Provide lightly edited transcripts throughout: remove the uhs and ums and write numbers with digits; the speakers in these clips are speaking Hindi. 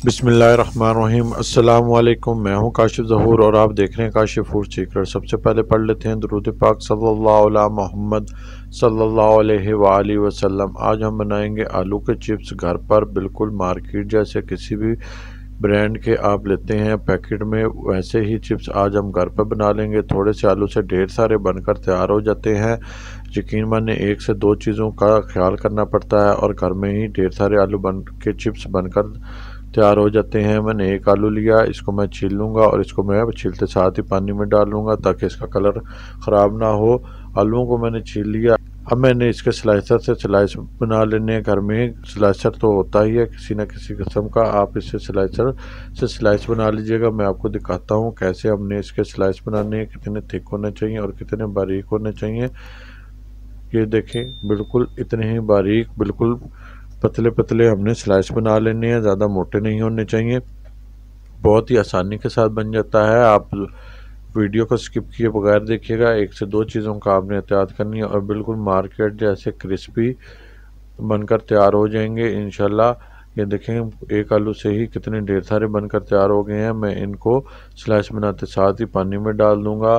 बिस्मिल्लाहिर्रहमानिर्रहीम। अस्सलाम वालेकुम। मैं हूं काशिफ ज़हूर और आप देख रहे हैं काशिफ फूड सीक्रेट। सबसे पहले पढ़ लेते हैं दुरूद पाक सल्लल्लाहु अला मोहम्मद सल्लल्लाहु अलैहि वालैहि वसल्लम। आज हम बनाएंगे आलू के चिप्स घर पर, बिल्कुल मार्केट जैसे किसी भी ब्रांड के आप लेते हैं पैकेट में, वैसे ही चिप्स आज हम घर पर बना लेंगे। थोड़े से आलू से ढेर सारे बनकर तैयार हो जाते हैं। यकीन माने एक से दो चीज़ों का ख्याल करना पड़ता है और घर में ही ढेर सारे आलू बन के चिप्स बनकर तैयार हो जाते हैं। मैंने एक आलू लिया, इसको मैं छील लूँगा और इसको मैं छीलते साथ ही पानी में डाल लूँगा ताकि इसका कलर ख़राब ना हो। आलूओं को मैंने छील लिया। अब मैंने इसके स्लाइसर से स्लाइस बना लेने हैं। घर में स्लाइसर तो होता ही है किसी न किसी किस्म का, आप इससे स्लाइसर से स्लाइस बना लीजिएगा। मैं आपको दिखाता हूँ कैसे हमने इसके स्लाइस बनाने हैं, कितने थिक होने चाहिए और कितने बारीक होने चाहिए। ये देखें, बिल्कुल इतने ही बारीक, बिल्कुल पतले पतले हमने स्लाइस बना लेने हैं, ज़्यादा मोटे नहीं होने चाहिए। बहुत ही आसानी के साथ बन जाता है। आप वीडियो को स्किप किए बगैर देखिएगा। एक से दो चीज़ों का आपने एहतियात करनी है और बिल्कुल मार्केट जैसे क्रिस्पी बनकर तैयार हो जाएंगे इंशाल्लाह। ये देखें, एक आलू से ही कितने ढेर सारे बनकर तैयार हो गए हैं। मैं इनको स्लाइस बनाते साथ ही पानी में डाल दूँगा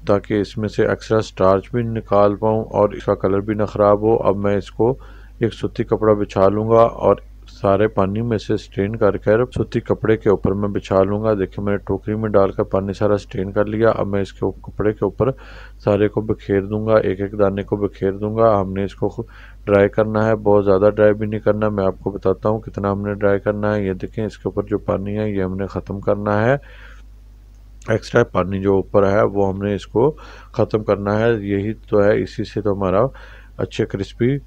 ताकि इसमें से एक्स्ट्रा स्टार्च भी निकाल पाऊँ और इसका कलर भी ना ख़राब हो। अब मैं इसको एक सूती कपड़ा बिछा लूँगा और सारे पानी में से स्ट्रेन कर सूती कपड़े के ऊपर मैं बिछा लूँगा। देखिए, मैंने टोकरी में डालकर पानी सारा स्ट्रेन कर लिया। अब मैं इसके कपड़े के ऊपर सारे को बिखेर दूँगा, एक एक दाने को बिखेर दूँगा। हमने इसको ड्राई करना है, बहुत ज़्यादा ड्राई भी नहीं करना। मैं आपको बताता हूँ कितना हमने ड्राई करना है। ये देखें, इसके ऊपर जो पानी है ये हमने ख़त्म करना है। एक्स्ट्रा पानी जो ऊपर है वो हमने इसको ख़त्म करना है। यही तो है, इसी से तो हमारा अच्छे क्रिस्पी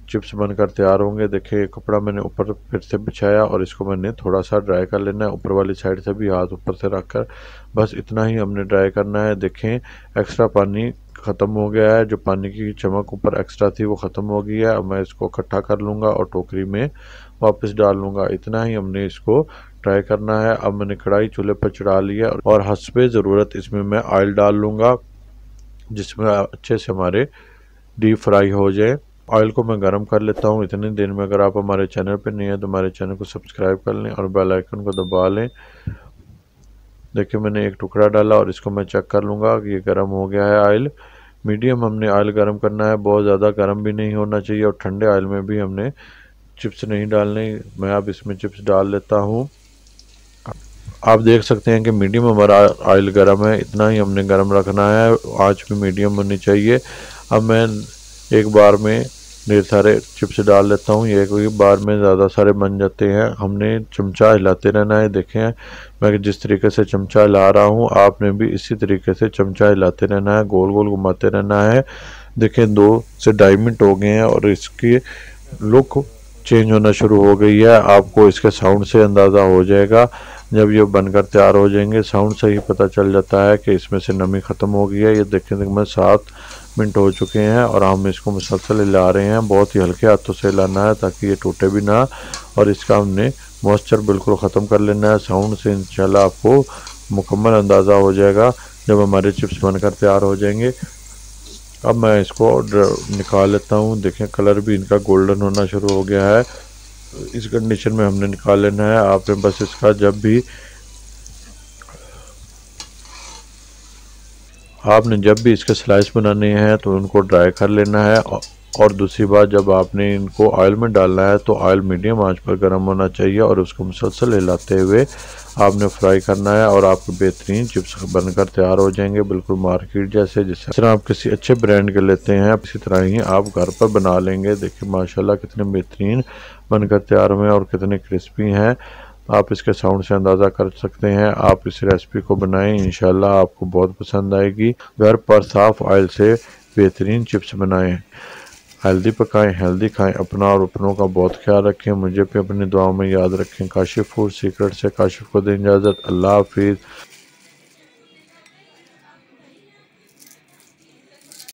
चिप्स बनकर तैयार होंगे। देखिए, कपड़ा मैंने ऊपर फिर से बिछाया और इसको मैंने थोड़ा सा ड्राई कर लेना है। ऊपर वाली साइड से भी हाथ ऊपर से रखकर बस इतना ही हमने ड्राई करना है। देखें, एक्स्ट्रा पानी ख़त्म हो गया है। जो पानी की चमक ऊपर एक्स्ट्रा थी वो ख़त्म हो गई है। अब मैं इसको इकट्ठा कर लूँगा और टोकरी में वापस डाल लूँगा। इतना ही हमने इसको ट्राई करना है। अब मैंने कढ़ाई चूल्हे पर चढ़ा लिया और हस्बे ज़रूरत इसमें मैं ऑयल डाल लूँगा जिसमें अच्छे से हमारे डीप फ्राई हो जाए। ऑयल को मैं गरम कर लेता हूँ इतनी देर में। अगर आप हमारे चैनल पर नहीं है तो हमारे चैनल को सब्सक्राइब कर लें और बेल आइकन को दबा लें। देखिए, मैंने एक टुकड़ा डाला और इसको मैं चेक कर लूँगा कि ये गर्म हो गया है ऑयल। मीडियम हमने ऑयल गर्म करना है, बहुत ज़्यादा गर्म भी नहीं होना चाहिए और ठंडे ऑयल में भी हमने चिप्स नहीं डालने। मैं अब इसमें चिप्स डाल लेता हूँ। आप देख सकते हैं कि मीडियम हमारा ऑयल गर्म है, इतना ही हमने गर्म रखना है। आँच भी मीडियम होनी चाहिए। अब मैं एक बार में ढेर सारे चिप्स डाल लेता हूँ। ये एक बार में ज़्यादा सारे बन जाते हैं। हमने चमचा हिलाते रहना है। देखें, मैं जिस तरीके से चमचा हिला रहा हूँ आपने भी इसी तरीके से चमचा हिलाते रहना है, गोल गोल घुमाते रहना है। देखें, 2 से 2.5 मिनट हो गए हैं और इसकी लुक चेंज होना शुरू हो गई है। आपको इसके साउंड से अंदाज़ा हो जाएगा। जब ये बनकर तैयार हो जाएंगे, साउंड से ही पता चल जाता है कि इसमें से नमी ख़त्म हो गई है। ये देखें, मैं 7 मिनट हो चुके हैं और हम इसको मुसलसल हिला रहे हैं। बहुत ही हल्के हाथों से हिलाना है ताकि ये टूटे भी ना, और इसका हमने मॉइस्चर बिल्कुल ख़त्म कर लेना है। साउंड से इंशाल्लाह आपको मुकम्मल अंदाज़ा हो जाएगा जब हमारे चिप्स बनकर तैयार हो जाएंगे। अब मैं इसको निकाल लेता हूँ। देखें, कलर भी इनका गोल्डन होना शुरू हो गया है। इस कंडीशन में हमने निकाल लेना है। आपने बस इसका जब भी इसके स्लाइस बनाने हैं तो उनको ड्राई कर लेना है। और दूसरी बात, जब आपने इनको ऑयल में डालना है तो ऑयल मीडियम आंच पर गर्म होना चाहिए और उसको मुसलसल हिलाते हुए आपने फ्राई करना है और आपके बेहतरीन चिप्स बनकर तैयार हो जाएंगे, बिल्कुल मार्केट जैसे। जिस तरह आप किसी अच्छे ब्रांड के लेते हैं इसी तरह ही आप घर पर बना लेंगे। देखिए, माशाल्लाह कितने बेहतरीन बनकर तैयार हुए हैं और कितने क्रिस्पी हैं। आप इसके साउंड से अंदाज़ा कर सकते हैं। आप इस रेसिपी को बनाएं, इंशाल्लाह आपको बहुत पसंद आएगी। घर पर साफ़ ऑयल से बेहतरीन चिप्स बनाएं, हेल्दी पकाएं, हेल्दी खाएं। अपना और अपनों का बहुत ख्याल रखें। मुझे भी अपनी दुआओं में याद रखें। काशिफ फूड सीक्रेट से काशिफ को दें इजाज़त। अल्लाह हाफिज़।